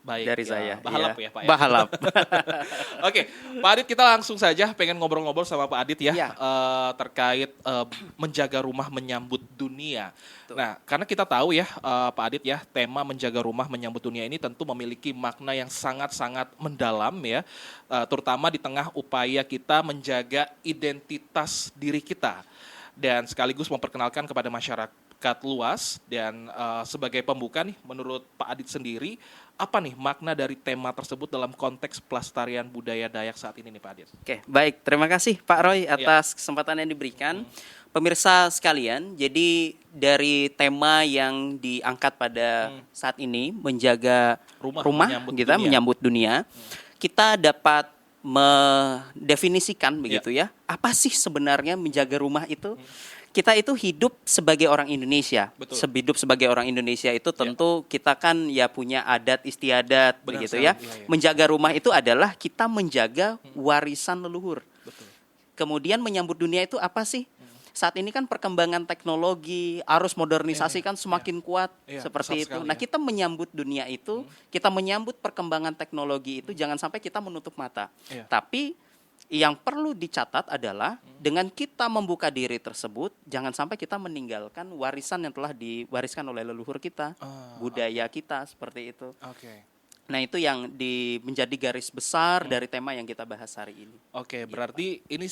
Baik, dari saya. Bahalap Iya. ya Pak ya. Bahalap. Oke, Pak Adit, kita langsung saja pengen ngobrol-ngobrol sama Pak Adit ya, Ya. terkait menjaga rumah menyambut dunia. Betul. Nah, karena kita tahu ya, Pak Adit ya, tema menjaga rumah menyambut dunia ini tentu memiliki makna yang sangat-sangat mendalam ya, terutama di tengah upaya kita menjaga identitas diri kita dan sekaligus memperkenalkan kepada masyarakat luas. Dan sebagai pembuka nih, menurut Pak Adit sendiri, apa nih makna dari tema tersebut dalam konteks pelestarian budaya Dayak saat ini nih Pak Adit? Oke, baik. Terima kasih Pak Roy atas kesempatan yang diberikan. Pemirsa sekalian, jadi dari tema yang diangkat pada saat ini, menjaga Rumah rumah menyambut kita dunia. menyambut dunia, kita dapat mendefinisikan begitu ya. Apa sih sebenarnya menjaga rumah itu? Kita itu hidup sebagai orang Indonesia. Betul. Hidup sebagai orang Indonesia itu tentu kita kan ya punya adat istiadat Benar begitu sekali. ya. Iya, iya. Menjaga rumah itu adalah kita menjaga warisan leluhur. Betul. Kemudian menyambut dunia itu apa sih? Saat ini kan perkembangan teknologi, arus modernisasi kan semakin kuat Iya, seperti besar itu. sekali Nah, ya. kita menyambut dunia itu, kita menyambut perkembangan teknologi itu jangan sampai kita menutup mata. Iya. Tapi yang perlu dicatat adalah dengan kita membuka diri tersebut, jangan sampai kita meninggalkan warisan yang telah diwariskan oleh leluhur kita, budaya kita seperti itu. Oke. Nah, itu yang menjadi garis besar dari tema yang kita bahas hari ini. Oke, berarti ini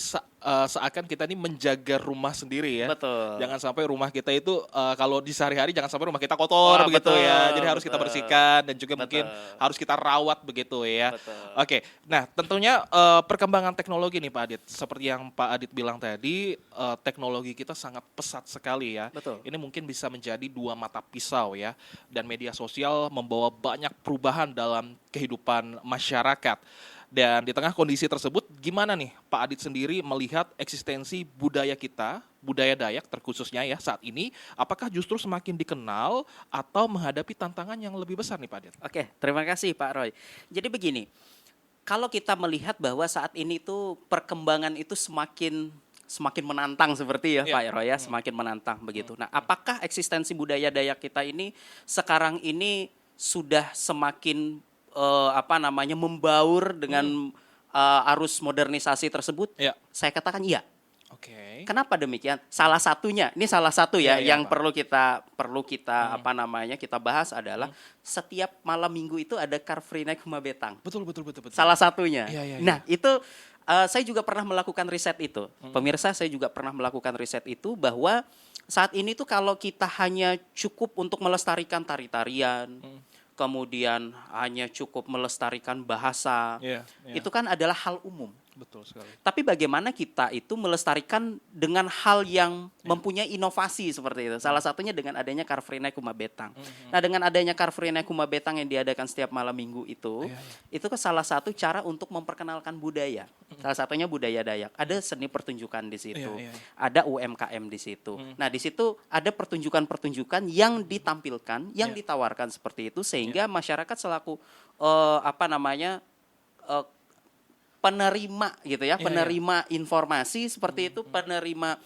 seakan kita ini menjaga rumah sendiri ya. Betul. Jangan sampai rumah kita itu kalau di sehari-hari jangan sampai rumah kita kotor Wah, begitu betul, ya. Jadi harus kita betul. bersihkan dan juga mungkin Betul. harus kita rawat begitu ya. Betul. Oke. Nah, tentunya perkembangan teknologi nih Pak Adit. Seperti yang Pak Adit bilang tadi, teknologi kita sangat pesat sekali ya. Betul. Ini mungkin bisa menjadi dua mata pisau ya. Dan media sosial membawa banyak perubahan dalam kehidupan masyarakat. Dan di tengah kondisi tersebut, gimana nih Pak Adit sendiri melihat eksistensi budaya kita, budaya Dayak terkhususnya ya saat ini, apakah justru semakin dikenal atau menghadapi tantangan yang lebih besar nih Pak Adit? Oke, terima kasih Pak Roy. Jadi begini, kalau kita melihat bahwa saat ini tuh perkembangan itu semakin menantang seperti ya Iya. Pak Roy ya, semakin menantang begitu. Nah, apakah eksistensi budaya Dayak kita ini sekarang ini sudah semakin membaur dengan arus modernisasi tersebut? Iya. Saya katakan iya. Oke. Kenapa demikian? Salah satunya, ini salah satu ya Iya, yang Pak. perlu kita kita bahas adalah setiap malam minggu itu ada Car Free Night Humabetang. Betul. Salah satunya. Iya. Nah, itu saya juga pernah melakukan riset itu. Pemirsa, saya juga pernah melakukan riset itu bahwa saat ini tuh kalau kita hanya cukup untuk melestarikan tari-tarian, kemudian hanya cukup melestarikan bahasa, Iya. itu kan adalah hal umum. Betul sekali. Tapi bagaimana kita itu melestarikan dengan hal yang mempunyai inovasi seperti itu. Salah satunya dengan adanya Car Free Night Humabetang. Nah, dengan adanya Car Free Night Humabetang yang diadakan setiap malam minggu itu kan salah satu cara untuk memperkenalkan budaya. Salah satunya budaya Dayak. Ada seni pertunjukan di situ. Iya. Ada UMKM di situ. Nah, di situ ada pertunjukan-pertunjukan yang ditampilkan, yang ditawarkan seperti itu sehingga masyarakat selaku penerima gitu ya, penerima informasi seperti itu, penerima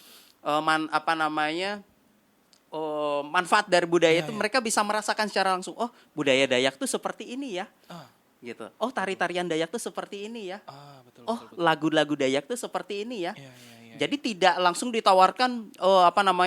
manfaat dari budaya itu, mereka bisa merasakan secara langsung, oh budaya Dayak tuh seperti ini ya, gitu. Oh tari-tarian Dayak tuh seperti ini ya, Betul. oh lagu-lagu Dayak tuh seperti ini ya. Iya. Jadi tidak langsung ditawarkan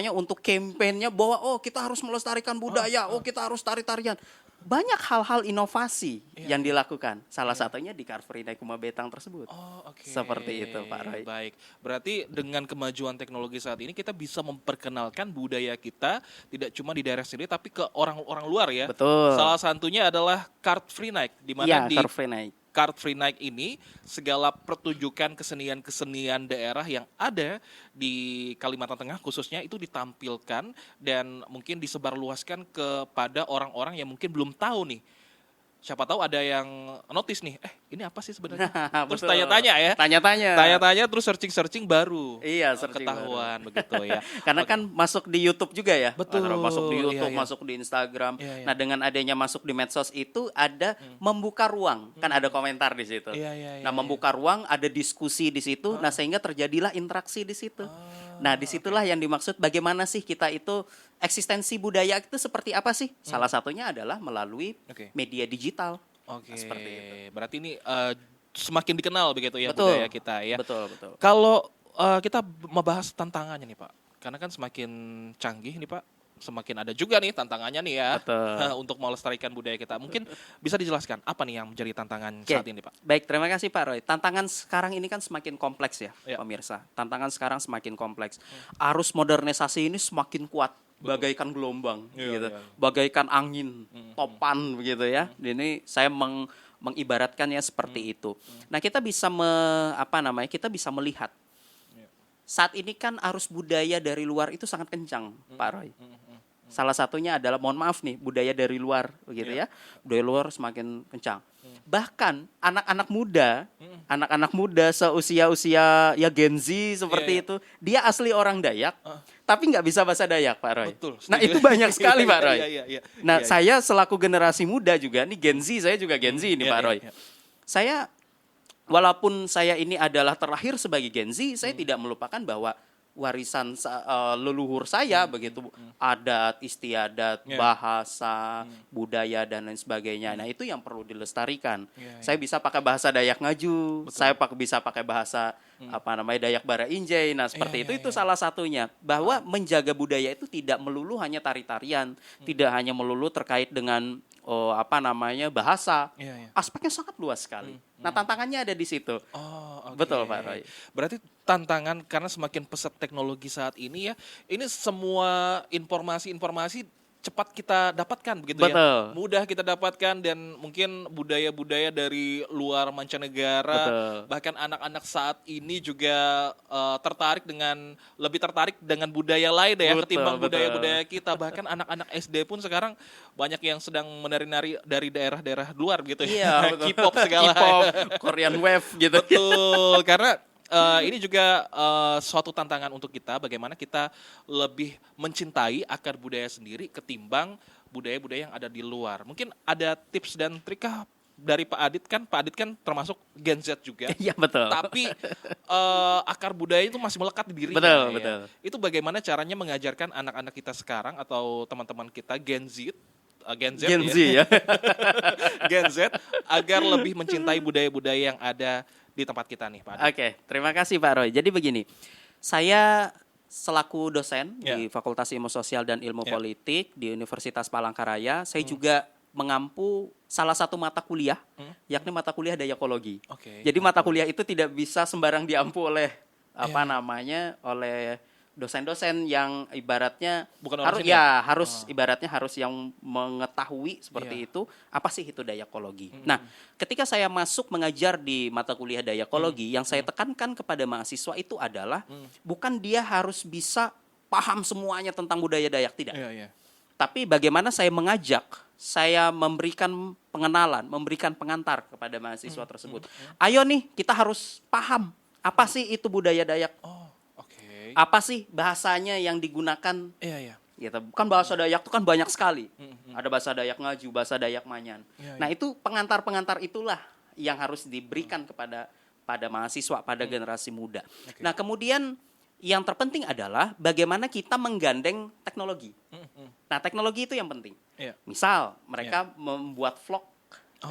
untuk kampanyenya bahwa oh kita harus melestarikan budaya, oh kita harus tari-tarian. Banyak hal-hal inovasi yang dilakukan. Salah satunya di Car Free Night Humabetang tersebut. Oh, oke. Seperti itu, Pak Roy. Baik. Berarti dengan kemajuan teknologi saat ini kita bisa memperkenalkan budaya kita tidak cuma di daerah sendiri tapi ke orang-orang luar ya. Betul. Salah satunya adalah Car Free Night di mana Iya, di Car Free Night. Car Free Night ini segala pertunjukan kesenian-kesenian daerah yang ada di Kalimantan Tengah khususnya itu ditampilkan dan mungkin disebarluaskan kepada orang-orang yang mungkin belum tahu nih. Siapa tahu ada yang notice nih, ini apa sih sebenarnya? Terus Betul. tanya-tanya ya. Tanya-tanya terus searching baru. Iya, searching ketahuan begitu ya. Karena kan masuk di YouTube juga ya. Betul. Masuk di YouTube, Iya. masuk di Instagram. Iya. Nah, dengan adanya masuk di medsos itu ada membuka ruang. Kan ada komentar di situ. Iya. Nah, membuka ruang, ada diskusi di situ. Nah, sehingga terjadilah interaksi di situ. Nah, disitulah yang dimaksud bagaimana sih kita itu eksistensi budaya itu seperti apa sih? Salah satunya adalah melalui Oke. media digital. Oke. Nah, seperti itu. Berarti ini semakin dikenal begitu ya Betul. budaya kita ya. Betul, betul. Kalau kita membahas tantangannya nih Pak, karena kan semakin canggih nih Pak, semakin ada juga nih tantangannya nih ya. Betul. Untuk melestarikan budaya kita. Mungkin bisa dijelaskan apa nih yang menjadi tantangan Oke. saat ini Pak? Baik, terima kasih Pak Roy. Tantangan sekarang ini kan semakin kompleks ya, Ya. pemirsa. Tantangan sekarang semakin kompleks. Arus modernisasi ini semakin kuat, bagaikan gelombang, Iya, gitu. iya. Bagaikan angin, topan, begitu ya. Ini saya mengibaratkannya seperti itu. Nah, kita bisa kita bisa melihat saat ini kan arus budaya dari luar itu sangat kencang, Pak Roy. Salah satunya adalah, mohon maaf nih, budaya dari luar, begitu ya. Budaya luar semakin kencang. Bahkan anak-anak muda seusia-usia ya Gen Z seperti Iya, iya. itu, dia asli orang Dayak, tapi nggak bisa bahasa Dayak, Pak Roy. Betul. Nah, setuju. itu banyak sekali, Pak Roy. Iya. Nah, Iya, saya selaku generasi muda juga, nih Gen Z, saya juga Gen Z ini, Iya, Pak iya, Roy. iya. Saya, walaupun saya ini adalah terlahir sebagai Gen Z, saya tidak melupakan bahwa warisan leluhur saya begitu, adat, istiadat, Yeah. bahasa, budaya dan lain sebagainya. Nah, itu yang perlu dilestarikan. Yeah, Saya bisa pakai bahasa Dayak Ngaju, saya bisa pakai bahasa Dayak Bara Injay. Nah, seperti Yeah, itu salah satunya, bahwa menjaga budaya itu tidak melulu hanya tari-tarian, tidak hanya melulu terkait dengan bahasa. Iya, iya. Aspeknya sangat luas sekali. Nah, tantangannya ada di situ. Oh, oke. Betul, Pak Roy. Berarti tantangan karena semakin pesat teknologi saat ini ya, ini semua informasi cepat kita dapatkan begitu Betul. ya. Mudah kita dapatkan dan mungkin budaya-budaya dari luar mancanegara, Betul. bahkan anak-anak saat ini juga lebih tertarik dengan budaya lain ya Betul, ketimbang betul. budaya-budaya kita. Bahkan anak-anak SD pun sekarang banyak yang sedang menari-nari dari daerah-daerah luar gitu ya. Iya, betul. K-pop segala. K-pop, Korean Wave gitu. Betul, karena ini juga suatu tantangan untuk kita bagaimana kita lebih mencintai akar budaya sendiri ketimbang budaya-budaya yang ada di luar. Mungkin ada tips dan trik kah dari Pak Adit kan termasuk Gen Z juga. Iya, betul. Tapi akar budaya itu masih melekat di dirinya. Betul, ya. betul. Itu bagaimana caranya mengajarkan anak-anak kita sekarang atau teman-teman kita Gen Z Gen Z ya. Gen Z agar lebih mencintai budaya-budaya yang ada di tempat kita nih, Pak Adit. Oke, terima kasih Pak Roy. Jadi begini, saya selaku dosen Ya. di Fakultas Ilmu Sosial dan Ilmu Ya. Politik di Universitas Palangkaraya, saya juga mengampu salah satu mata kuliah, yakni mata kuliah Dayakologi. Oke. Jadi mata kuliah itu tidak bisa sembarang diampu oleh Ya. oleh dosen-dosen yang ibaratnya Bukan orang harus sini ibaratnya harus yang mengetahui seperti Iya. itu apa sih itu Dayakologi. Nah, ketika saya masuk mengajar di mata kuliah Dayakologi, yang saya tekankan kepada mahasiswa itu adalah bukan dia harus bisa paham semuanya tentang budaya Dayak, tidak. Iya, iya. Tapi bagaimana saya mengajak, saya memberikan pengenalan, memberikan pengantar kepada mahasiswa tersebut. Ayo nih, kita harus paham apa sih itu budaya Dayak. Oh, oke. Apa sih bahasanya yang digunakan? Iya, iya. Gitu. Kan bahasa Dayak itu kan banyak sekali. Ada bahasa Dayak Ngaju, bahasa Dayak Manyan. Iya, Nah, itu pengantar-pengantar itulah yang harus diberikan kepada mahasiswa, pada generasi muda. Oke. Nah, kemudian yang terpenting adalah bagaimana kita menggandeng teknologi. Nah, teknologi itu yang penting. Iya. Misal mereka membuat vlog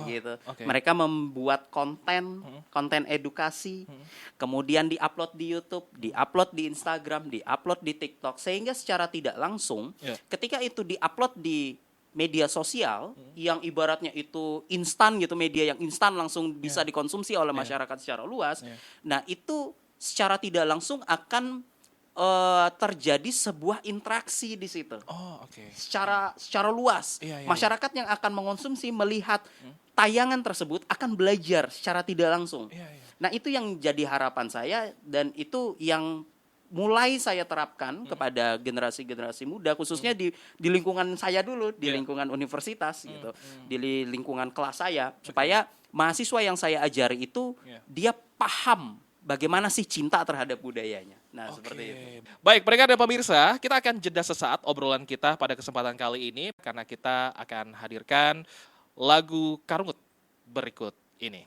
gitu. oke. Mereka membuat konten edukasi, kemudian diupload di YouTube, diupload di Instagram, diupload di TikTok, sehingga secara tidak langsung Iya. ketika itu diupload di media sosial yang ibaratnya itu instan gitu, media yang instan langsung bisa dikonsumsi oleh masyarakat secara luas. Iya. Nah, itu secara tidak langsung akan terjadi sebuah interaksi di situ Oh, oke. secara luas. Iya, iya, Masyarakat yang akan mengonsumsi melihat tayangan tersebut akan belajar secara tidak langsung. Iya, iya. Nah, itu yang jadi harapan saya dan itu yang mulai saya terapkan kepada generasi-generasi muda, khususnya di lingkungan saya dulu, di Iya. lingkungan universitas gitu, di lingkungan kelas saya, supaya mahasiswa yang saya ajari itu Iya. dia paham bagaimana sih cinta terhadap budayanya. Nah, Oke. seperti itu. Baik, pendengar dan pemirsa, kita akan jeda sesaat obrolan kita pada kesempatan kali ini karena kita akan hadirkan lagu Karungut berikut ini.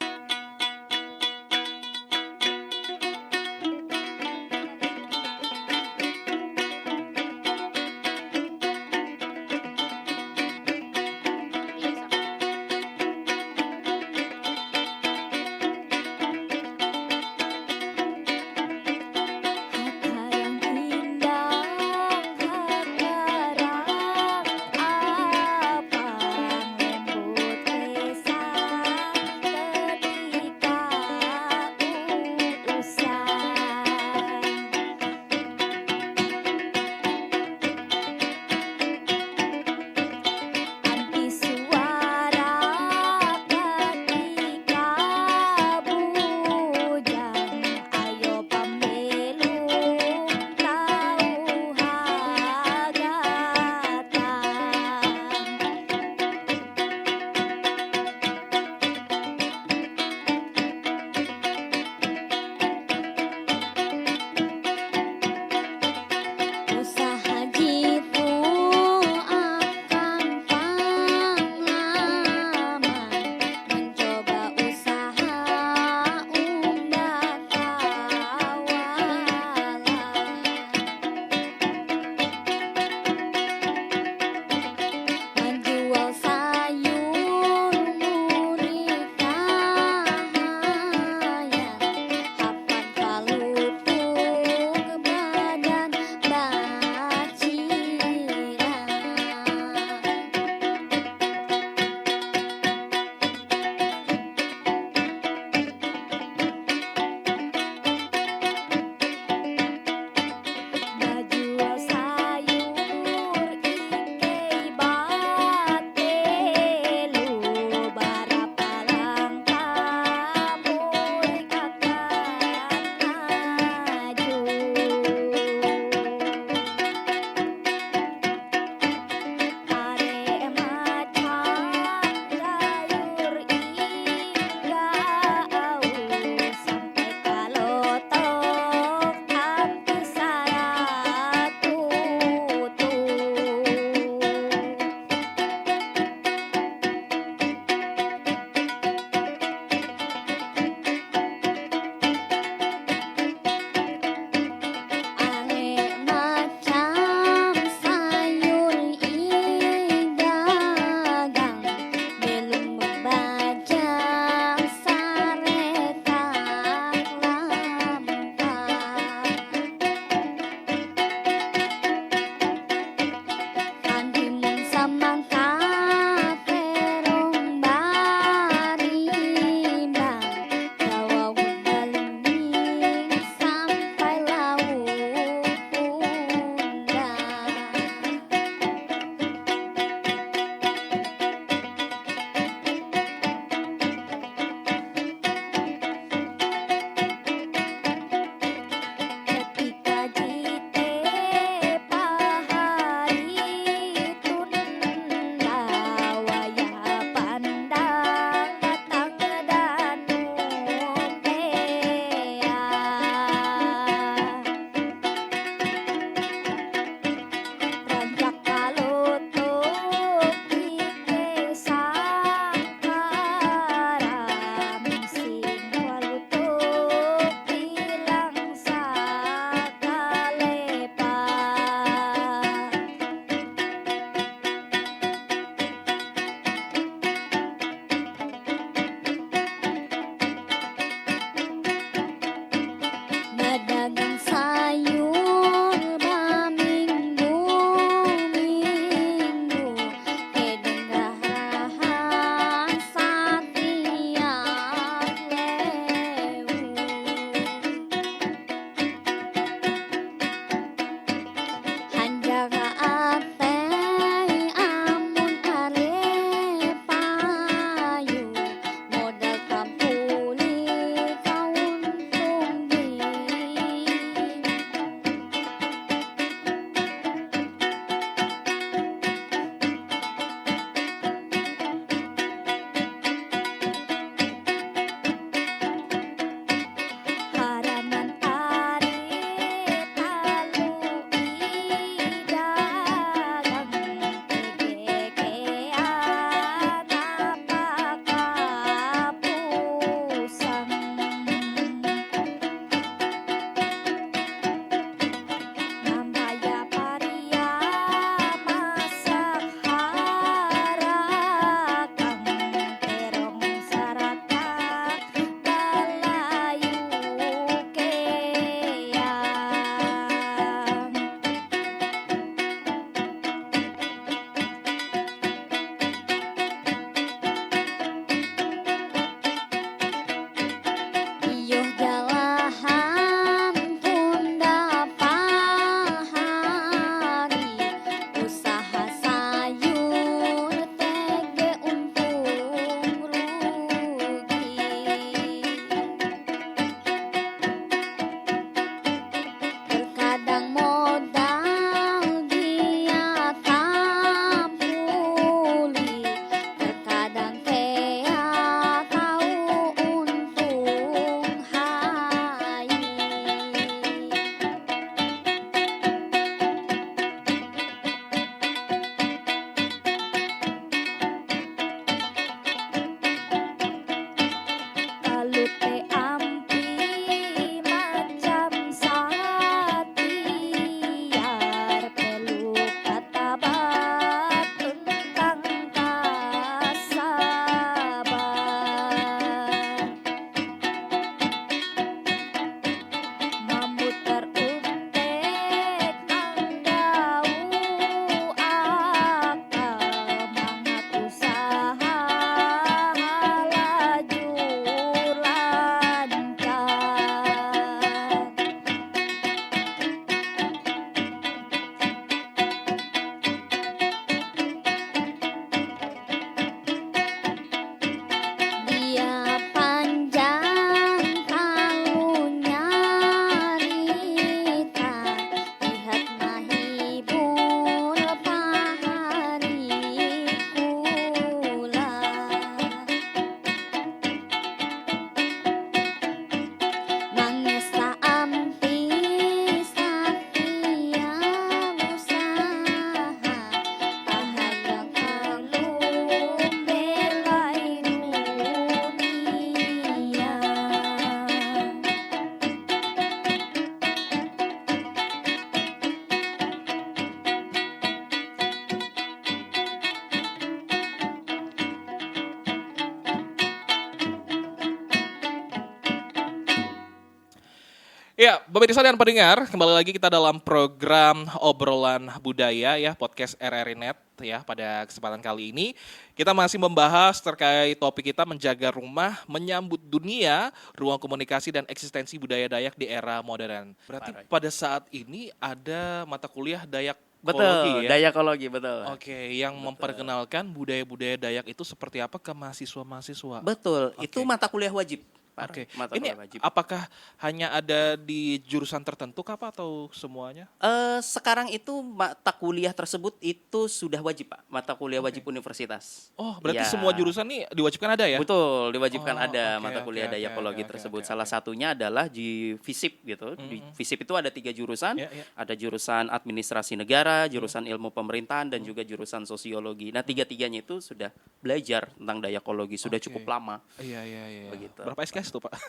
Ya, pemirsa dan pendengar, kembali lagi kita dalam program obrolan budaya ya, podcast RRI Net ya. Pada kesempatan kali ini kita masih membahas terkait topik kita menjaga rumah, menyambut dunia, ruang komunikasi dan eksistensi budaya Dayak di era modern. Berarti pada saat ini ada mata kuliah Dayak Betul, ya? Dayakologi, betul. Oke, yang memperkenalkan budaya-budaya Dayak itu seperti apa ke mahasiswa-mahasiswa. Betul, Oke. itu mata kuliah wajib. Pak Oke, Roy. Mata ini kuliah wajib. apakah hanya ada di jurusan tertentu kah Pak atau semuanya? Sekarang itu mata kuliah tersebut itu sudah wajib, Pak. Mata kuliah wajib universitas. Oh, berarti Ya. semua jurusan nih diwajibkan ada ya? Betul, diwajibkan Oh, ada oke, mata kuliah oke, Dayakologi oke, tersebut. oke, Salah oke. satunya adalah di FISIP gitu. Di FISIP itu ada 3 jurusan. Ya, ya. Ada jurusan administrasi negara, jurusan ilmu pemerintahan, dan juga jurusan sosiologi. Nah, tiga-tiganya itu sudah belajar tentang Dayakologi, sudah Oke. cukup lama. Iya, iya, iya. Begitu. Berapa SKS tuh Pak?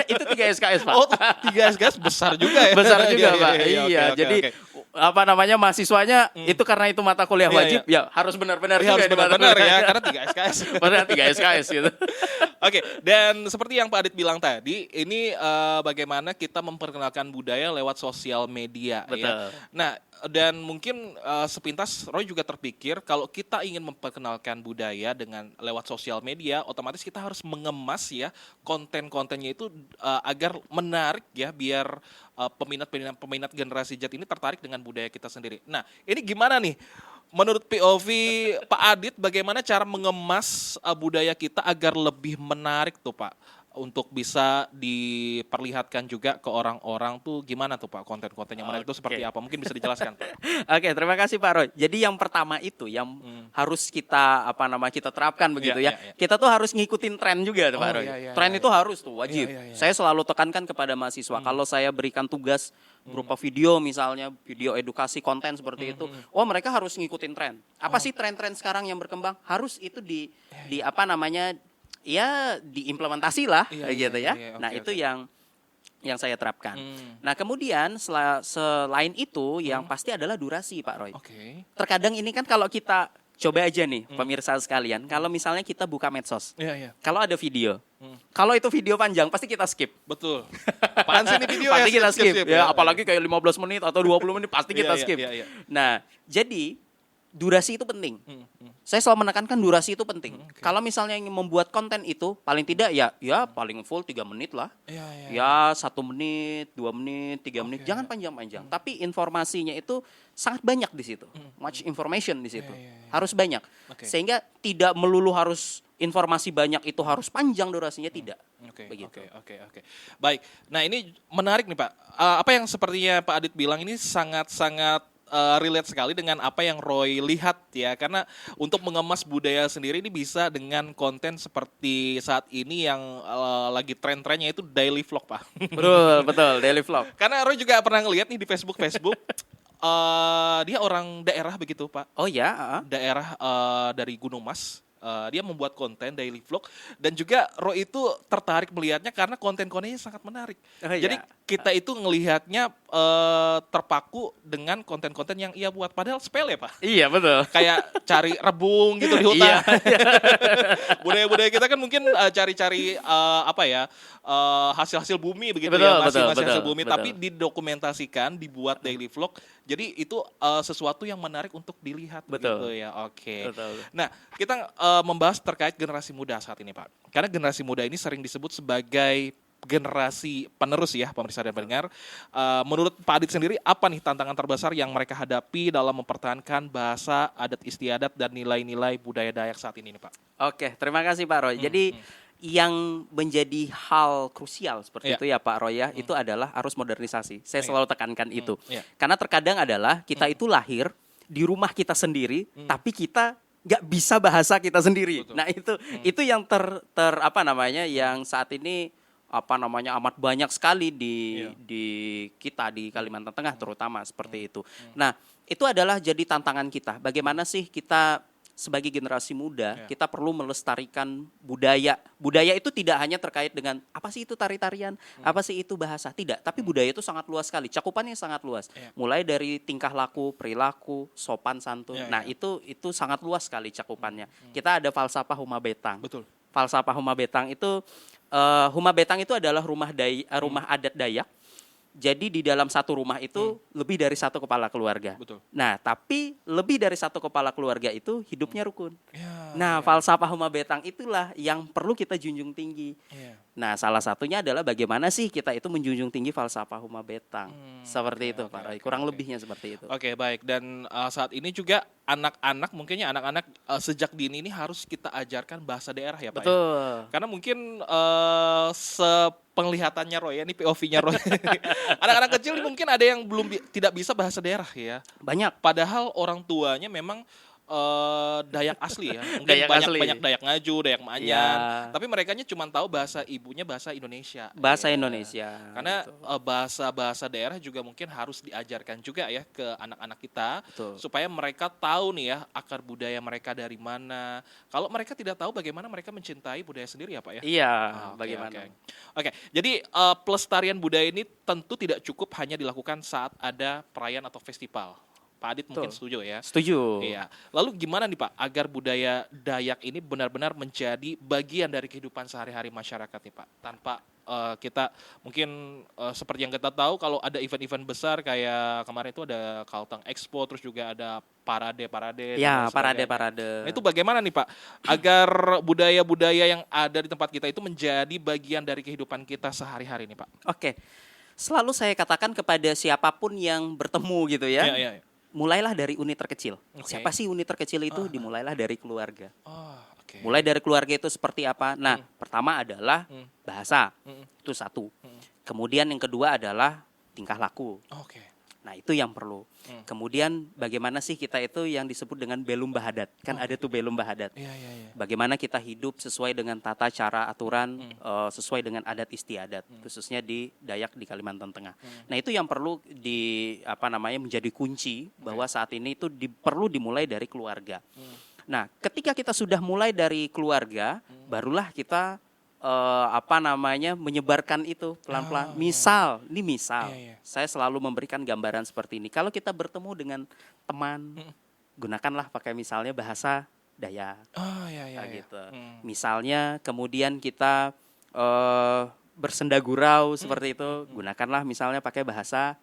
Itu 3 SKS, Pak. Oh, 3 SKS besar juga ya? Besar juga, Iya, Pak. iya, Iya, oke, oke, jadi oke. apa namanya mahasiswanya itu karena itu mata kuliah Iya, wajib, ya harus benar-benar Iya, juga harus di mata benar-benar kuliah. ya, karena 3 SKS. Benar 3 SKS gitu. Oke, dan seperti yang Pak Adit bilang tadi, ini bagaimana kita memperkenalkan budaya lewat sosial media. Betul. Ya. Nah, dan mungkin sepintas Roy juga terpikir kalau kita ingin memperkenalkan budaya dengan lewat sosial media, otomatis kita harus mengemas ya konten-kontennya itu agar menarik ya, biar peminat generasi Z ini tertarik dengan budaya kita sendiri. Nah, ini gimana nih? Menurut POV Pak Adit, bagaimana cara mengemas budaya kita agar lebih menarik tuh Pak? Untuk bisa diperlihatkan juga ke orang-orang tuh gimana tuh Pak, konten-konten yang menarik itu seperti Oke. apa? Mungkin bisa dijelaskan Pak. Oke, terima kasih Pak Roy. Jadi yang pertama itu yang harus kita kita terapkan begitu Iya, ya. iya, iya. Kita tuh harus ngikutin tren juga tuh Pak Oh, Roy. iya, iya, Tren iya, itu harus tuh wajib. Iya, iya, iya. Saya selalu tekankan kepada mahasiswa kalau saya berikan tugas berupa video misalnya, video edukasi konten seperti itu. Oh, mereka harus ngikutin tren. Apa sih tren-tren sekarang yang berkembang? Harus itu di ya diimplementasi lah Iya, kayak iya, gitu ya. iya, Nah, oke, itu oke. yang saya terapkan. Hmm. Nah, kemudian selain itu yang pasti adalah durasi, Pak Roy. Oke. Terkadang ini kan kalau kita coba aja nih, pemirsa sekalian, kalau misalnya kita buka medsos, Iya, iya. kalau ada video, kalau itu video panjang pasti kita skip. Betul. Apaan sih ini video Pasti ya? kita skip. Ya, apalagi Iya. kayak 15 menit atau 20 menit pasti kita Iya, iya, skip. iya, iya. Nah, jadi durasi itu penting. Saya selalu menekankan durasi itu penting. Oke. Kalau misalnya ingin membuat konten itu paling tidak ya paling full 3 menit lah. Iya, iya. Ya 1 menit, 2 menit, 3 menit, Oke. jangan panjang-panjang. Tapi informasinya itu sangat banyak di situ. Much information di situ. Iya, iya, iya. Harus banyak. Oke. Sehingga tidak melulu harus informasi banyak itu harus panjang durasinya, tidak. Oke, Begitu. oke. Baik. Nah, ini menarik nih Pak. Apa yang sepertinya Pak Adit bilang ini sangat-sangat relate sekali dengan apa yang Roy lihat ya, karena untuk mengemas budaya sendiri ini bisa dengan konten seperti saat ini yang lagi tren-trennya itu daily vlog Pak. Betul, daily vlog. Karena Roy juga pernah ngeliat nih di Facebook dia orang daerah begitu Pak, Oh ya, daerah dari Gunung Mas. Dia membuat konten daily vlog dan juga Roy itu tertarik melihatnya karena konten-kontennya sangat menarik. Oh, Jadi iya. kita itu ngelihatnya terpaku dengan konten-konten yang ia buat padahal sepele Pak. Iya, betul. Kayak cari rebung gitu di hutan. Iya. Budaya-budaya kita kan mungkin cari-cari hasil-hasil bumi begitu Betul, ya, masih betul, hasil betul, bumi, betul. tapi didokumentasikan, dibuat daily vlog. Jadi itu sesuatu yang menarik untuk dilihat Betul. begitu ya. Oke. Betul. Nah, kita membahas terkait generasi muda saat ini, Pak. Karena generasi muda ini sering disebut sebagai generasi penerus ya, pemirsa dan pendengar. Menurut Pak Adit sendiri, apa nih tantangan terbesar yang mereka hadapi dalam mempertahankan bahasa, adat istiadat, dan nilai-nilai budaya Dayak saat ini nih, Pak? Oke, terima kasih Pak Roy. Jadi yang menjadi hal krusial seperti Iya. itu ya Pak Roy ya, itu adalah arus modernisasi. Saya Iya. selalu tekankan itu. Iya. Karena terkadang adalah kita itu lahir di rumah kita sendiri, tapi kita nggak bisa bahasa kita sendiri. Betul. Nah itu yang yang saat ini amat banyak sekali Iya. di kita di Kalimantan Tengah terutama seperti itu. Nah, itu adalah jadi tantangan kita. Bagaimana sih kita sebagai generasi muda, Iya. kita perlu melestarikan budaya. Budaya itu tidak hanya terkait dengan apa sih itu tari-tarian, apa sih itu bahasa, tidak. Tapi budaya itu sangat luas sekali, cakupannya sangat luas. Iya. Mulai dari tingkah laku, perilaku, sopan santun. Iya, Nah, iya. itu sangat luas sekali cakupannya. Kita ada falsafah Huma Betang. Betul. Falsafah Huma Betang itu Huma Betang itu adalah rumah adat Dayak. Jadi di dalam satu rumah itu lebih dari satu kepala keluarga. Betul. Nah, tapi lebih dari satu kepala keluarga itu hidupnya rukun. Ya, Nah, falsafah Huma Betang itulah yang perlu kita junjung tinggi. ya. Nah, salah satunya adalah bagaimana sih kita itu menjunjung tinggi falsafah Huma Betang. Seperti itu, oke, Pak Roy. oke, Kurang oke. lebihnya seperti itu. Oke, baik. Dan saat ini juga anak-anak, mungkinnya anak-anak sejak dini ini harus kita ajarkan bahasa daerah ya Pak ya? Betul. Karena mungkin sepenglihatannya Roy, ya, ini POV-nya Roy. Anak-anak kecil mungkin ada yang tidak bisa bahasa daerah ya. Banyak. Padahal orang tuanya memang Dayak asli ya. Mungkin Dayak banyak asli. banyak Dayak Ngaju, Dayak Maanyan. Ya. Tapi merekanya cuma tahu bahasa ibunya bahasa Indonesia. Bahasa Ya. Indonesia. Karena gitu. bahasa-bahasa daerah juga mungkin harus diajarkan juga ya ke anak-anak kita Betul. supaya mereka tahu nih ya akar budaya mereka dari mana. Kalau mereka tidak tahu bagaimana mereka mencintai budaya sendiri ya Pak ya. Iya, Oke, bagaimana? Oke, jadi pelestarian budaya ini tentu tidak cukup hanya dilakukan saat ada perayaan atau festival. Pak Adit mungkin Betul. setuju ya. Setuju. Iya. Lalu gimana nih Pak agar budaya Dayak ini benar-benar menjadi bagian dari kehidupan sehari-hari masyarakat nih Pak, tanpa kita mungkin seperti yang kita tahu kalau ada event-event besar kayak kemarin itu ada Kalteng Expo, terus juga ada parade-parade. Ya, dan sebagainya. parade-parade. Nah, itu bagaimana nih Pak agar budaya-budaya yang ada di tempat kita itu menjadi bagian dari kehidupan kita sehari-hari nih Pak? Oke. Selalu saya katakan kepada siapapun yang bertemu gitu ya. Iya, iya. Mulailah dari unit terkecil. Oke. Siapa sih unit terkecil itu? Dimulailah dari keluarga. Oh, oke. Mulai dari keluarga itu seperti apa? Nah, pertama adalah bahasa. Itu satu. Kemudian yang kedua adalah tingkah laku. Oke. Nah, itu yang perlu. Kemudian bagaimana sih kita itu yang disebut dengan belum bahadat? Kan ada tuh belum bahadat. Iya, iya, iya. Bagaimana kita hidup sesuai dengan tata cara aturan, sesuai dengan adat istiadat, khususnya di Dayak di Kalimantan Tengah. Nah, itu yang perlu menjadi kunci bahwa saat ini itu perlu dimulai dari keluarga. Nah, ketika kita sudah mulai dari keluarga, barulah kita menyebarkan itu pelan-pelan. Misal, Iya, iya. saya selalu memberikan gambaran seperti ini. Kalau kita bertemu dengan teman, gunakanlah pakai misalnya bahasa Dayak. Oh, iya, iya, Kayak iya. gitu. Misalnya kemudian kita bersenda gurau seperti itu, gunakanlah misalnya pakai bahasa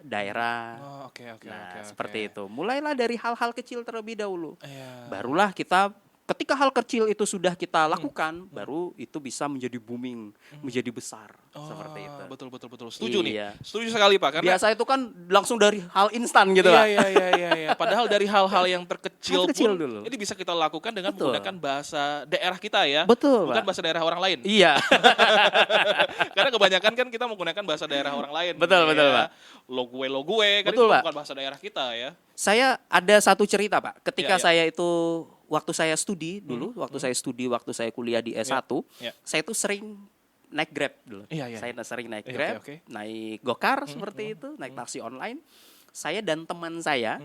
daerah. Oh, oke, oke, Nah, oke, seperti oke. itu. Mulailah dari hal-hal kecil terlebih dahulu. Iya. Barulah kita ketika hal kecil itu sudah kita lakukan, baru itu bisa menjadi booming, menjadi besar. Seperti itu. Betul, betul, betul. Setuju nih. Iya. Setuju sekali Pak. Karena Biasa itu kan langsung dari hal instan gitu, iya, Pak. iya, iya, iya, iya. Padahal dari hal-hal yang terkecil Hal kecil pun dulu. ini bisa kita lakukan dengan Betul. menggunakan bahasa daerah kita ya. Betul, Bukan Pak. bahasa daerah orang lain. Iya. Karena kebanyakan kan kita menggunakan bahasa daerah orang lain. Betul, betul, Pak. Lo gue kan Betul, itu Pak. bukan bahasa daerah kita ya. Saya ada satu cerita, Pak. Ketika Iya, iya. saya itu waktu saya studi dulu, waktu saya kuliah di S1, iya. saya itu sering naik Grab dulu. Iya, iya. Saya sering naik Iya, Grab, oke, oke. naik gokar seperti itu, naik taksi online. Saya dan teman saya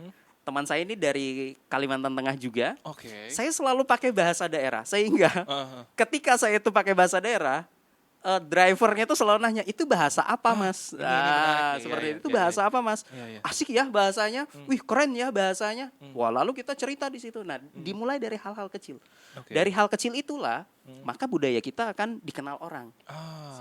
ini dari Kalimantan Tengah juga. Oke. Saya selalu pakai bahasa daerah, sehingga Aha. ketika saya itu pakai bahasa daerah, drivernya tuh selalu nanya, itu bahasa apa mas? ini menarik nih. Seperti Iya, iya, itu iya, bahasa apa mas? Iya, iya. Asik ya bahasanya, wih keren ya bahasanya. Wah lalu kita cerita di situ. Nah dimulai dari hal-hal kecil. Oke. Dari hal kecil itulah, maka budaya kita akan dikenal orang.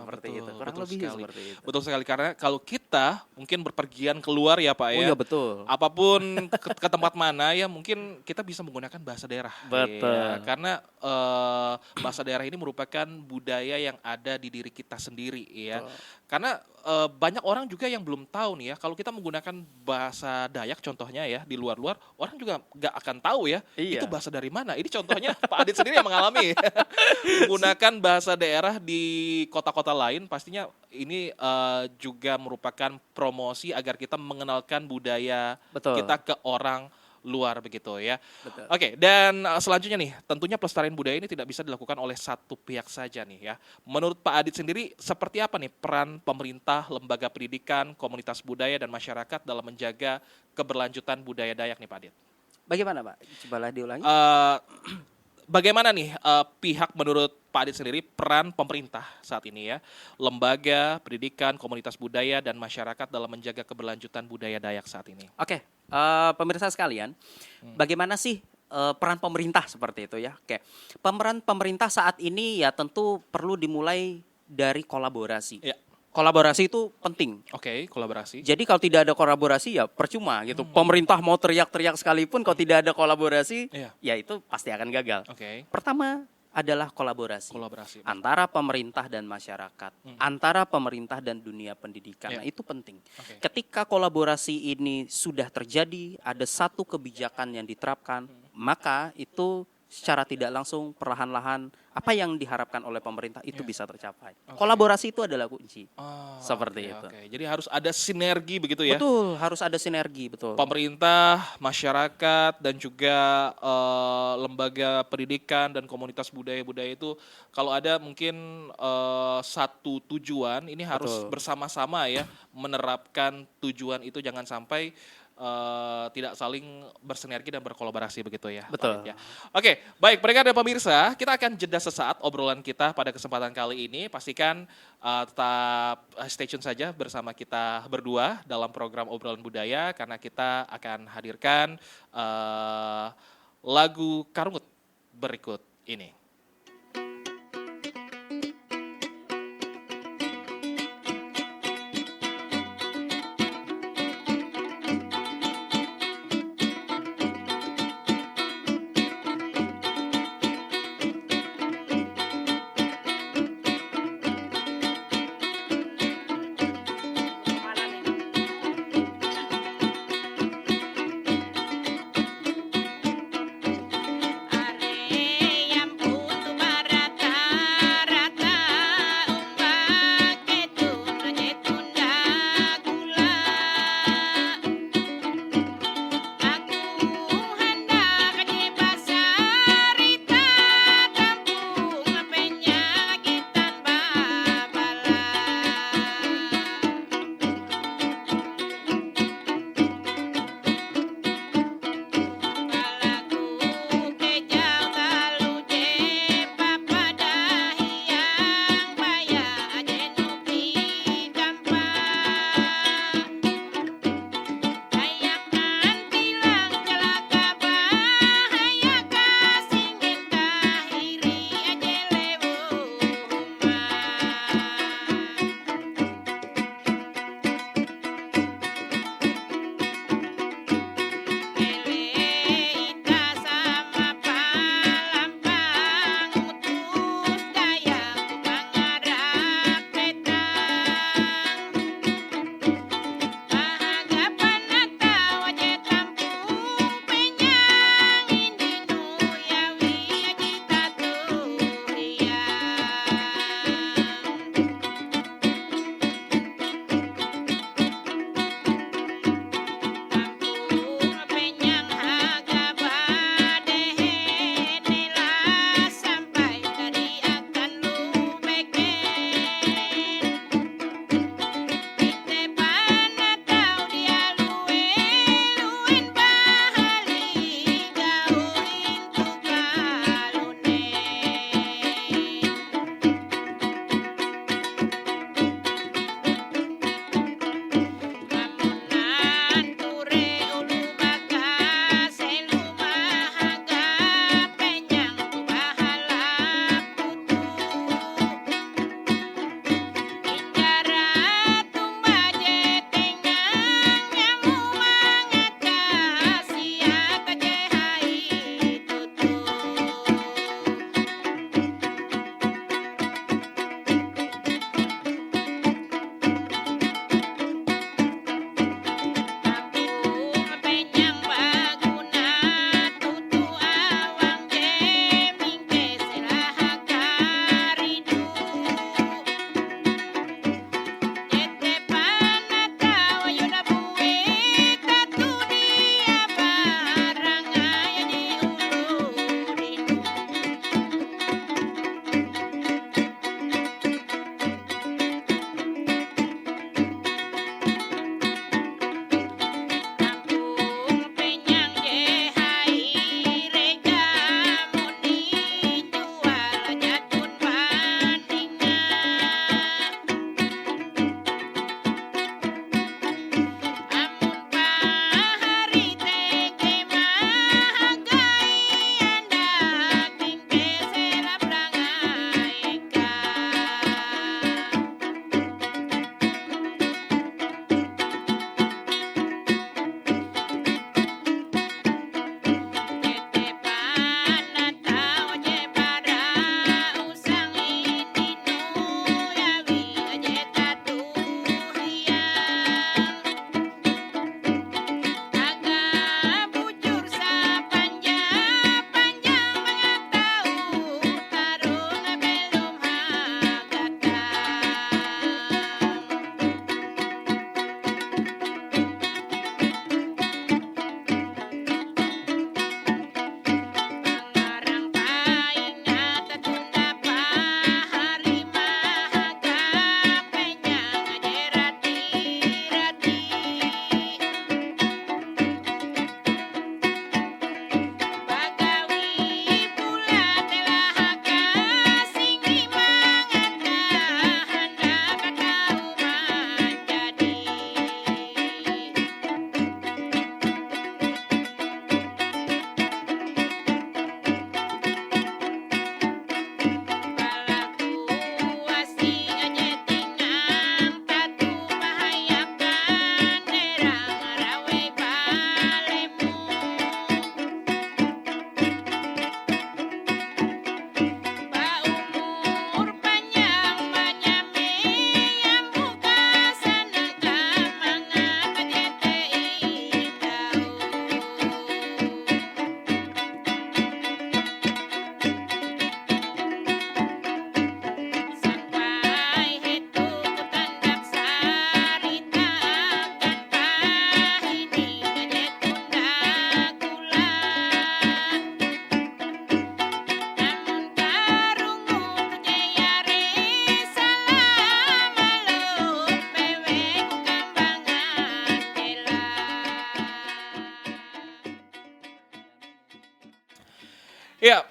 Seperti betul, itu, kurang betul lebih sekali. seperti itu. Betul sekali, karena kalau kita mungkin berpergian keluar ya Pak Oh ya. iya betul. Apapun ke tempat mana ya mungkin kita bisa menggunakan bahasa daerah. Betul. Iya, karena bahasa daerah ini merupakan budaya yang ada di diri kita sendiri ya. Karena banyak orang juga yang belum tahu nih ya, kalau kita menggunakan bahasa Dayak contohnya ya di luar-luar, orang juga nggak akan tahu ya Iya. itu bahasa dari mana. Ini contohnya Pak Adit sendiri yang mengalami menggunakan bahasa daerah di kota-kota lain, pastinya ini juga merupakan promosi agar kita mengenalkan budaya Betul. kita ke orang luar begitu ya. Betul. Oke, dan selanjutnya nih, tentunya pelestarian budaya ini tidak bisa dilakukan oleh satu pihak saja nih ya. Menurut Pak Adit sendiri, seperti apa nih peran pemerintah, lembaga pendidikan, komunitas budaya dan masyarakat dalam menjaga keberlanjutan budaya Dayak nih Pak Adit? Bagaimana Pak? Cobalah diulangi. Bagaimana nih pihak menurut Pak Adit sendiri peran pemerintah saat ini ya, lembaga pendidikan, komunitas budaya dan masyarakat dalam menjaga keberlanjutan budaya Dayak saat ini? Oke, pemirsa sekalian, bagaimana sih peran pemerintah seperti itu ya. Oke. Peran pemerintah saat ini ya tentu perlu dimulai dari kolaborasi. Ya. Kolaborasi itu penting. Oke, kolaborasi. Jadi kalau tidak ada kolaborasi ya percuma gitu. Pemerintah mau teriak-teriak sekalipun kalau tidak ada kolaborasi Iya. ya itu pasti akan gagal. Oke, Pertama adalah kolaborasi. kolaborasi. Antara pemerintah dan masyarakat, antara pemerintah dan dunia pendidikan. Iya. Nah, itu penting. Oke. Ketika kolaborasi ini sudah terjadi, ada satu kebijakan yang diterapkan, maka itu secara tidak langsung perlahan-lahan apa yang diharapkan oleh pemerintah itu Iya. bisa tercapai. Oke. Kolaborasi itu adalah kunci. Oh, Seperti oke, itu. oke. Jadi harus ada sinergi begitu ya. Betul, harus ada sinergi, betul. Pemerintah, masyarakat, dan juga lembaga pendidikan dan komunitas budaya-budaya itu kalau ada mungkin satu tujuan, ini harus Betul. bersama-sama ya menerapkan tujuan itu, jangan sampai tidak saling bersinergi dan berkolaborasi begitu ya. Betul. Pak, ya. Oke, baik pendengar dan pemirsa, kita akan jeda sesaat obrolan kita pada kesempatan kali ini. Pastikan tetap stay tune saja bersama kita berdua dalam program obrolan budaya karena kita akan hadirkan lagu Karungut berikut ini. Are yang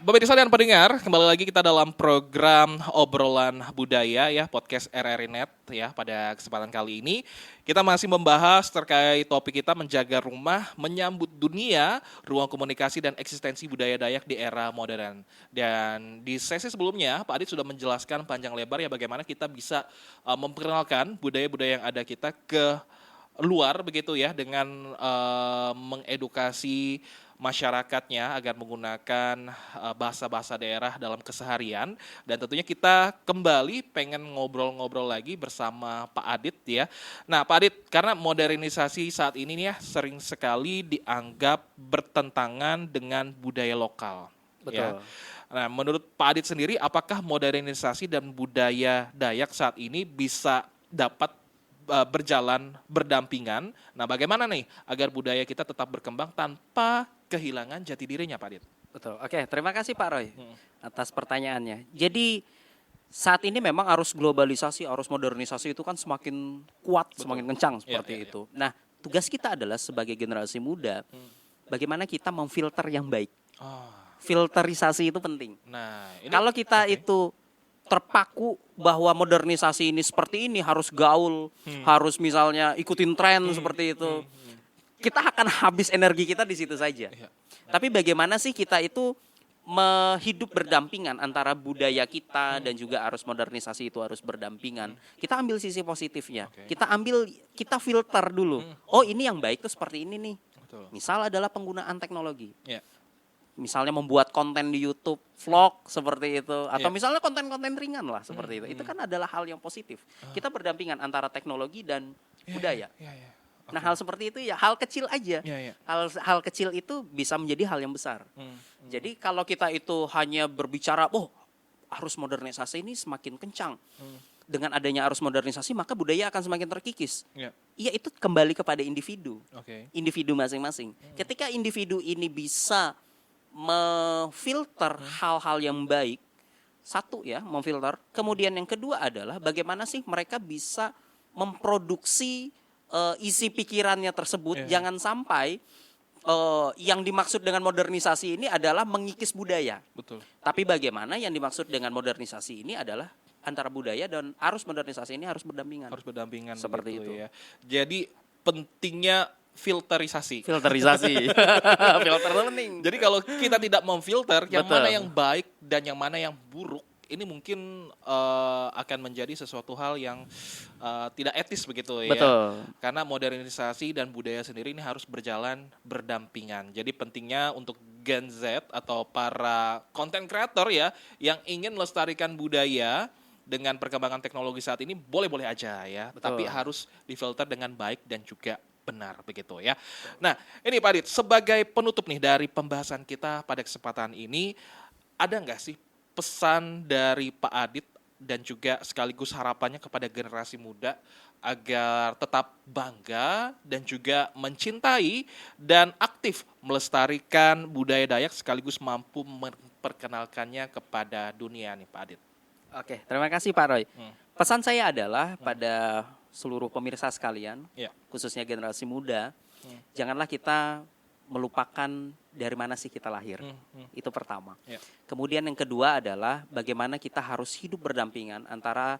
pemirsa dan pendengar, kembali lagi kita dalam program obrolan budaya ya, podcast RRI Net ya. Pada kesempatan kali ini kita masih membahas terkait topik kita menjaga rumah, menyambut dunia, ruang komunikasi dan eksistensi budaya Dayak di era modern. Dan di sesi sebelumnya Pak Adit sudah menjelaskan panjang lebar ya bagaimana kita bisa memperkenalkan budaya-budaya yang ada kita ke luar begitu ya, dengan mengedukasi masyarakatnya agar menggunakan bahasa-bahasa daerah dalam keseharian. Dan tentunya kita kembali pengen ngobrol-ngobrol lagi bersama Pak Adit ya. Nah Pak Adit, karena modernisasi saat ini nih ya sering sekali dianggap bertentangan dengan budaya lokal. Betul. Ya. Nah menurut Pak Adit sendiri, apakah modernisasi dan budaya Dayak saat ini bisa dapat berjalan berdampingan? Nah bagaimana nih agar budaya kita tetap berkembang tanpa kehilangan jati dirinya Pak Adit? Betul. Oke, terima kasih Pak Roy atas pertanyaannya. Jadi saat ini memang arus globalisasi, arus modernisasi itu kan semakin kuat, semakin kencang seperti itu. Nah, tugas kita adalah sebagai generasi muda, bagaimana kita memfilter yang baik. Filterisasi itu penting. Nah, ini, kalau kita itu terpaku bahwa modernisasi ini seperti ini, harus gaul, harus misalnya ikutin tren seperti itu, kita akan habis energi kita di situ saja. Tapi bagaimana sih kita itu hidup berdampingan antara budaya kita dan juga arus modernisasi itu harus berdampingan. Kita ambil sisi positifnya. Kita filter dulu. Oh, ini yang baik tuh seperti ini nih. Betul. Misal adalah penggunaan teknologi. Ya. Misalnya membuat konten di YouTube, vlog seperti itu, atau misalnya konten-konten ringan lah seperti itu. Itu kan adalah hal yang positif. Kita berdampingan antara teknologi dan budaya. Nah, hal seperti itu ya hal kecil aja. Hal kecil itu bisa menjadi hal yang besar. Jadi kalau kita itu hanya berbicara, oh arus modernisasi ini semakin kencang. Dengan adanya arus modernisasi maka budaya akan semakin terkikis. Iya, itu kembali kepada individu. Individu masing-masing. Ketika individu ini bisa memfilter hal-hal yang baik, satu ya, memfilter. Kemudian yang kedua adalah bagaimana sih mereka bisa memproduksi isi pikirannya tersebut. Jangan sampai yang dimaksud dengan modernisasi ini adalah mengikis budaya. Betul. Tapi bagaimana yang dimaksud dengan modernisasi ini adalah antara budaya dan arus modernisasi ini harus berdampingan. Harus berdampingan seperti itu ya. Jadi pentingnya filterisasi. Filter penting. Jadi kalau kita tidak memfilter yang Betul. mana yang baik dan yang mana yang buruk, ini mungkin akan menjadi sesuatu hal yang tidak etis begitu ya. Betul. Karena modernisasi dan budaya sendiri ini harus berjalan berdampingan. Jadi pentingnya untuk Gen Z atau para content creator ya yang ingin melestarikan budaya dengan perkembangan teknologi saat ini boleh-boleh aja ya. Betul. Tapi harus difilter dengan baik dan juga benar begitu ya. Nah ini Pak Adit, sebagai penutup nih dari pembahasan kita pada kesempatan ini, ada nggak sih pesan dari Pak Adit dan juga sekaligus harapannya kepada generasi muda agar tetap bangga dan juga mencintai dan aktif melestarikan budaya Dayak sekaligus mampu memperkenalkannya kepada dunia nih Pak Adit? Oke, terima kasih Pak Roy. Pesan saya adalah pada seluruh pemirsa sekalian, khususnya generasi muda, janganlah kita melupakan dari mana sih kita lahir. Itu pertama. Kemudian yang kedua adalah bagaimana kita harus hidup berdampingan antara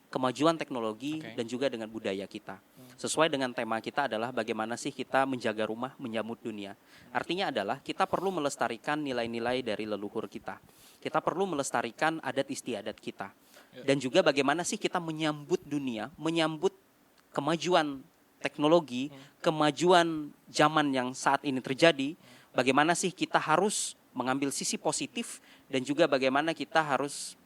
kemajuan teknologi dan juga dengan budaya kita. Sesuai dengan tema kita adalah bagaimana sih kita menjaga rumah, menyambut dunia. Artinya adalah kita perlu melestarikan nilai-nilai dari leluhur kita. Kita perlu melestarikan adat istiadat kita. Dan juga bagaimana sih kita menyambut dunia, menyambut kemajuan teknologi, kemajuan zaman yang saat ini terjadi, bagaimana sih kita harus mengambil sisi positif dan juga bagaimana kita harus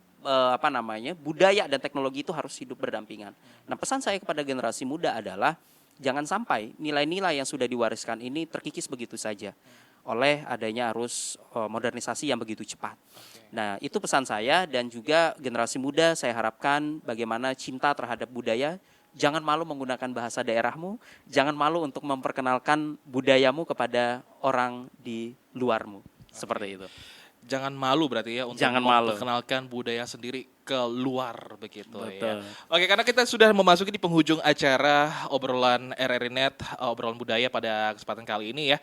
budaya dan teknologi itu harus hidup berdampingan. Nah, pesan saya kepada generasi muda adalah jangan sampai nilai-nilai yang sudah diwariskan ini terkikis begitu saja oleh adanya arus modernisasi yang begitu cepat. Nah, itu pesan saya dan juga generasi muda saya harapkan bagaimana cinta terhadap budaya. Jangan malu menggunakan bahasa daerahmu, jangan malu untuk memperkenalkan budayamu kepada orang di luarmu. Seperti itu. jangan malu berarti ya untuk Jangan malu. memperkenalkan budaya sendiri ke luar begitu ya. Betul. Oke, karena kita sudah memasuki di penghujung acara obrolan RRI Net, obrolan budaya pada kesempatan kali ini ya.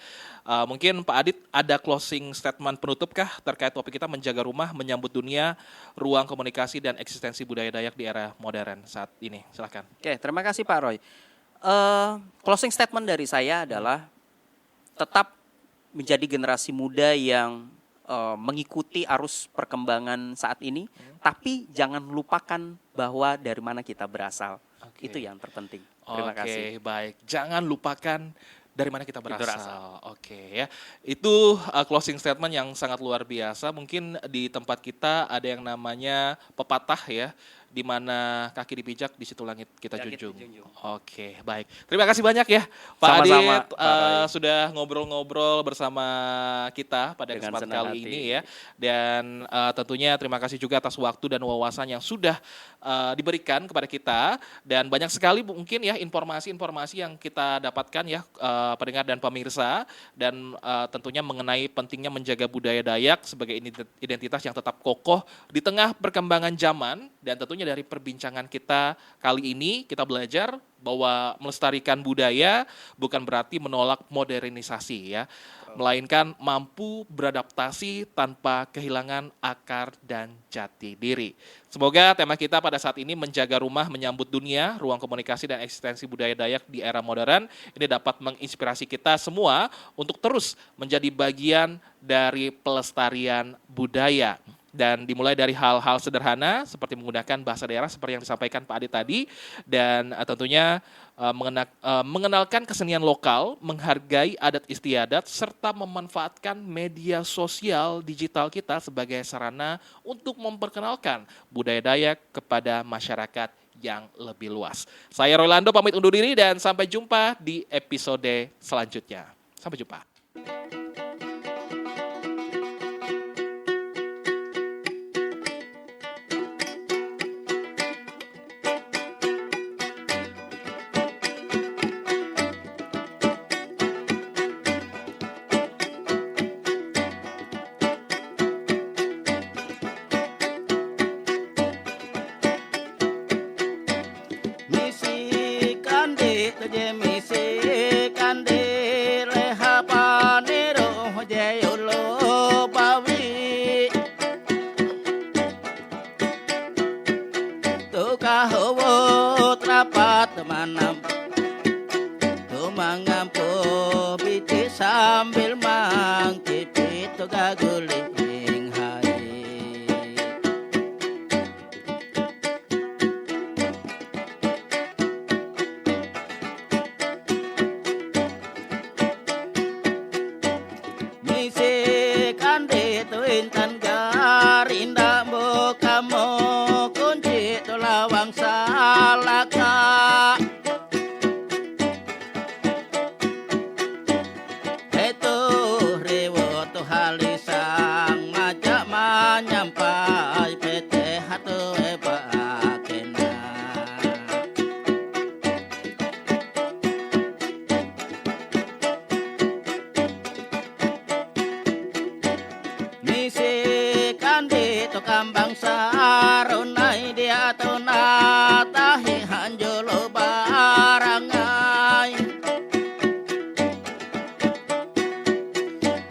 Mungkin Pak Adit ada closing statement penutup kah terkait topik kita menjaga rumah, menyambut dunia, ruang komunikasi dan eksistensi budaya Dayak di era modern saat ini. Silakan. Oke, terima kasih Pak Roy. Closing statement dari saya adalah tetap menjadi generasi muda yang mengikuti arus perkembangan saat ini, tapi jangan lupakan bahwa dari mana kita berasal. Oke. Itu yang terpenting. Terima kasih. Oke, baik. Jangan lupakan dari mana kita Berasal. berasal. Oke ya. Itu closing statement yang sangat luar biasa. Mungkin di tempat kita ada yang namanya pepatah ya, di mana kaki dipijak di situ langit kita Langit junjung. dijunjung. Oke, baik. Terima kasih banyak ya Pak Sama-sama, Adit Pak Roy. sudah ngobrol-ngobrol bersama kita pada Dengan kesempatan senang kali hati. ini ya. Dan tentunya terima kasih juga atas waktu dan wawasan yang sudah diberikan kepada kita, dan banyak sekali mungkin ya informasi-informasi yang kita dapatkan ya pendengar dan pemirsa, dan tentunya mengenai pentingnya menjaga budaya Dayak sebagai identitas yang tetap kokoh di tengah perkembangan zaman. Dan tentunya dari perbincangan kita kali ini kita belajar bahwa melestarikan budaya bukan berarti menolak modernisasi ya, melainkan mampu beradaptasi tanpa kehilangan akar dan jati diri. Semoga tema kita pada saat ini menjaga rumah, menyambut dunia, ruang komunikasi dan eksistensi budaya Dayak di era modern ini dapat menginspirasi kita semua untuk terus menjadi bagian dari pelestarian budaya. Dan dimulai dari hal-hal sederhana seperti menggunakan bahasa daerah seperti yang disampaikan Pak Adit tadi, dan tentunya mengenalkan kesenian lokal, menghargai adat istiadat, serta memanfaatkan media sosial digital kita sebagai sarana untuk memperkenalkan budaya Dayak kepada masyarakat yang lebih luas. Saya Rolando pamit undur diri dan sampai jumpa di episode selanjutnya. Sampai jumpa. Misi kandi je misi kandi leha panero je ulo bawi tuka howo trapat manam tumangampo biti sambil mangkipit tuga guling hai. Misi kandi tu intan garinda mo kamo kunci tu lawang salaka. Itu rewo tu halisang ngajak menyampai PT hatu eba kena. Misi kandi to kambang sarunai dia to natahi hanjolo barangai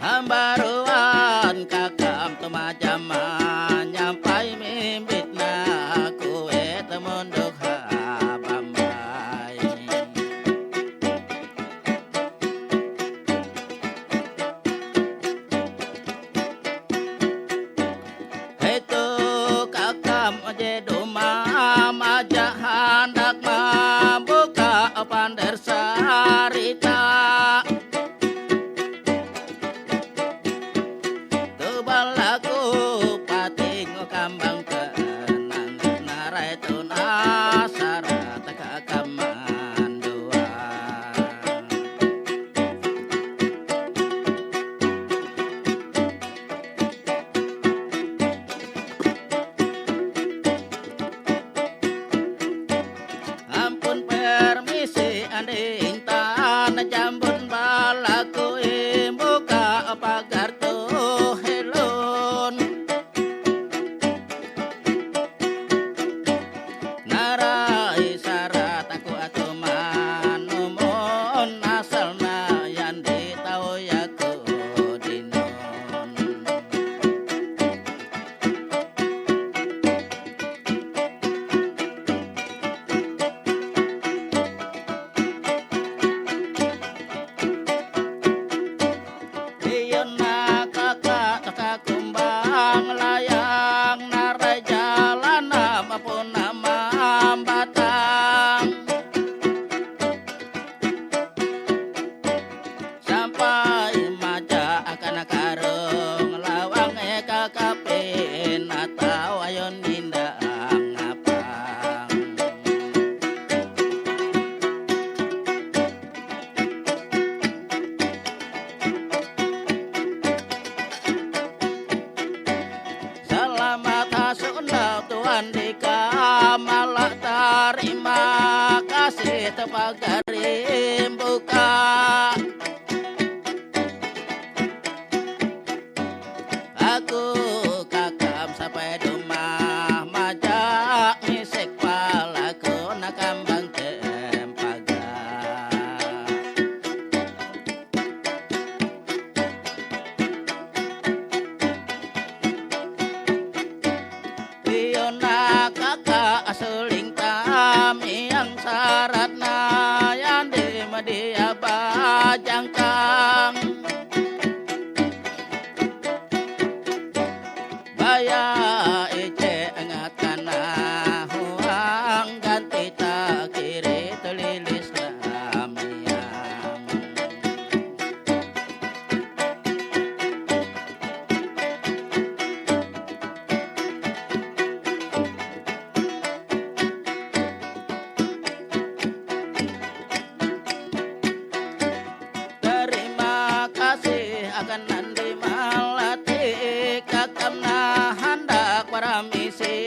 hambaruan kakam to majaman nyampai mimbit na kue temunduk habambai. Itu kakam aja domam aja hendak membuka pander sarita. Tubalaku pating kambang kenang narai tu nasara kakakaman dua. Ampun permisi anding tanah jambun balaku buka pagar tu hello Andika malah terima kasih tepagarim buka. Aku kakam sampai rumah majak misek palaku nakambang tempaga. Piona kakak asuling kami yang syaratna yang di media bajangkang. Baya ece engatana huang ganti tak kiri telilis lamiang. Terima kasih akan nanti malati kakam nah hendak para misi